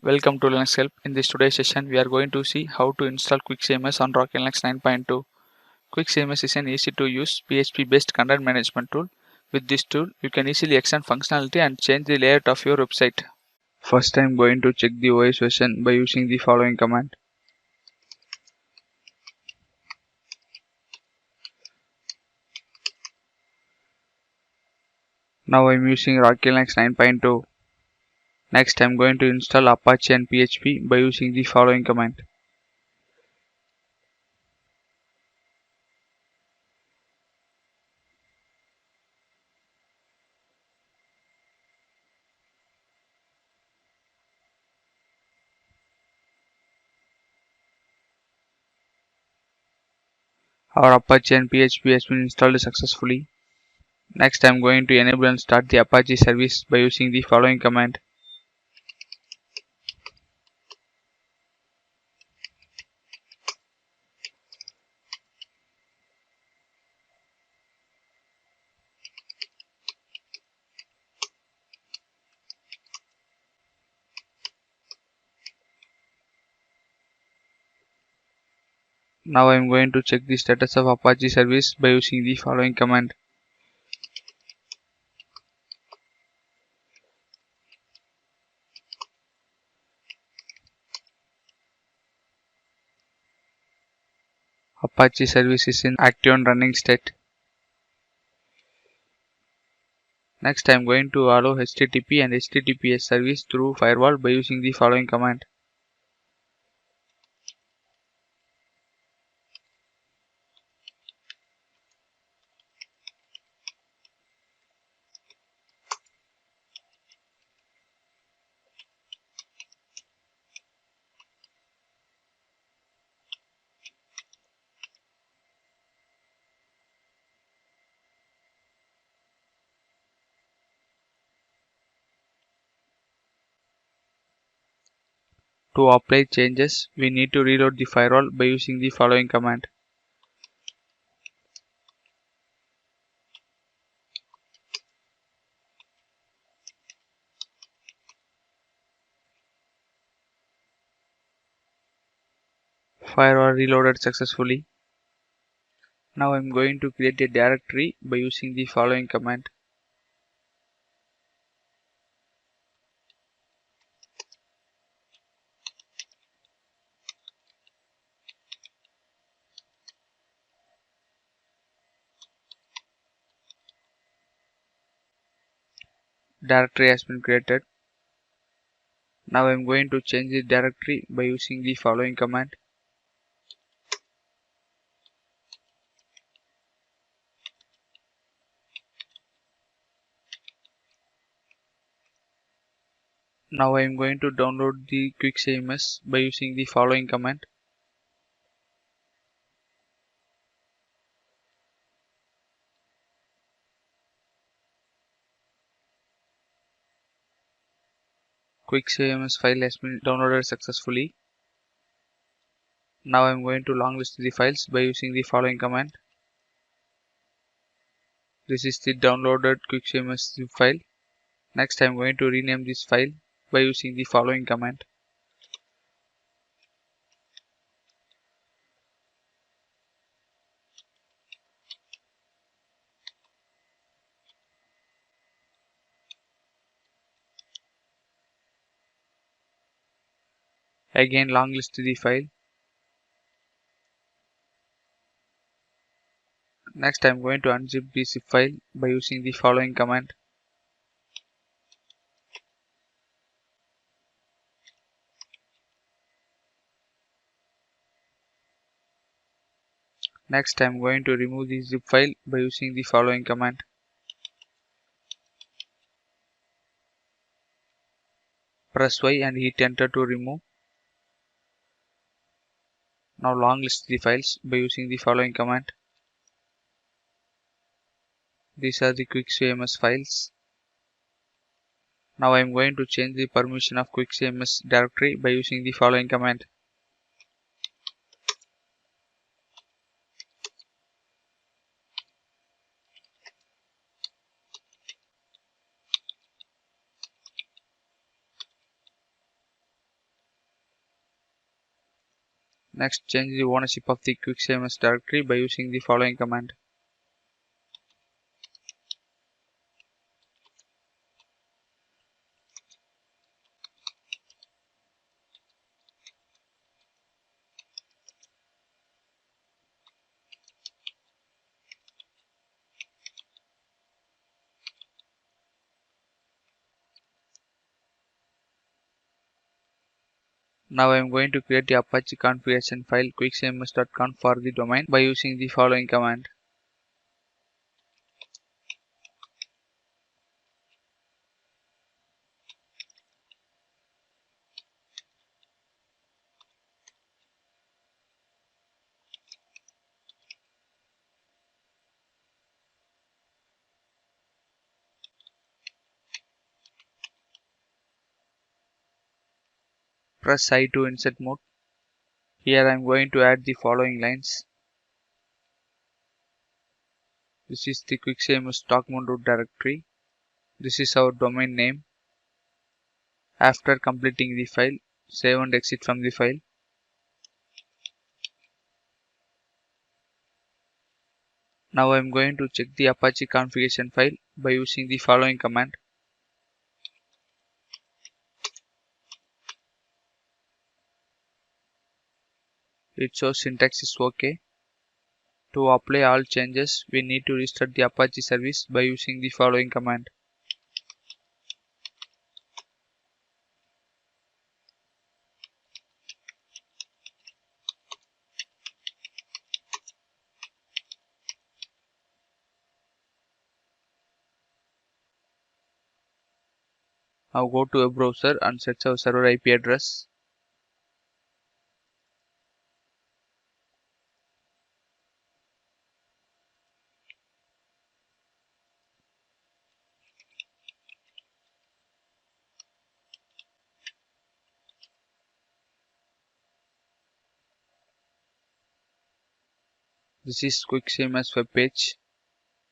Welcome to Linux Help. In this today's session, we are going to see how to install Quick CMS on Rocky Linux 9.2. Quick CMS is an easy to use PHP-based content management tool. With this tool, you can easily extend functionality and change the layout of your website. First, I am going to check the OS version by using the following command. Now I am using Rocky Linux 9.2. Next, I am going to install Apache and PHP by using the following command. Our Apache and PHP has been installed successfully. Next, I am going to enable and start the Apache service by using the following command. Now I am going to check the status of Apache service by using the following command. Apache service is in active and running state. Next I am going to allow HTTP and HTTPS service through firewall by using the following command. To apply changes, we need to reload the firewall by using the following command. Firewall reloaded successfully. Now I am going to create a directory by using the following command. Directory has been created. Now I am going to change the directory by using the following command. Now I am going to download the Quick CMS by using the following command. Quick CMS file has been downloaded successfully. Now I am going to long list the files by using the following command. This is the downloaded Quick CMS zip file. Next I am going to rename this file by using the following command. Again long list the file. Next I am going to unzip the zip file by using the following command. Next I am going to remove the zip file by using the following command. Press Y and hit enter to remove. Now long list the files by using the following command. These are the Quick CMS files. Now I am going to change the permission of Quick CMS directory by using the following command. Next, change the ownership of the quick CMS directory by using the following command. Now I am going to create the Apache configuration file quickcms.conf for the domain by using the following command. Press I to insert mode. Here I am going to add the following lines. This is the quickcms document root directory. This is our domain name. After completing the file, save and exit from the file. Now I am going to check the Apache configuration file by using the following command. It shows syntax is OK. To apply all changes, we need to restart the Apache service by using the following command. Now go to a browser and search our server IP address. This is quick CMS web page.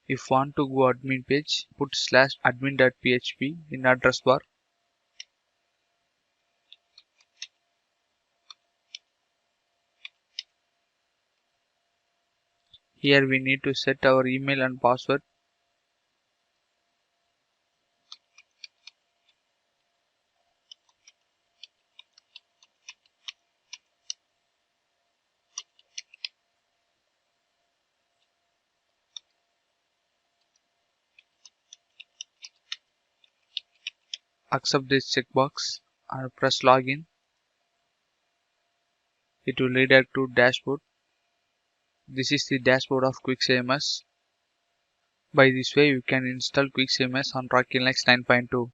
If want to go admin page, put /admin.php in address bar. Here we need to set our email and password. Accept this checkbox and press login. It will redirect to dashboard. This is the dashboard of quick CMS. By this way, you can install quick CMS on Rocky Linux 9.2.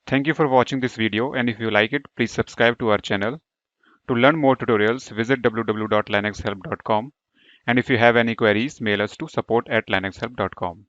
Thank you for watching this video, and if you like it, please subscribe to our channel. To learn more tutorials, visit www.linuxhelp.com, and if you have any queries, mail us to support@linuxhelp.com.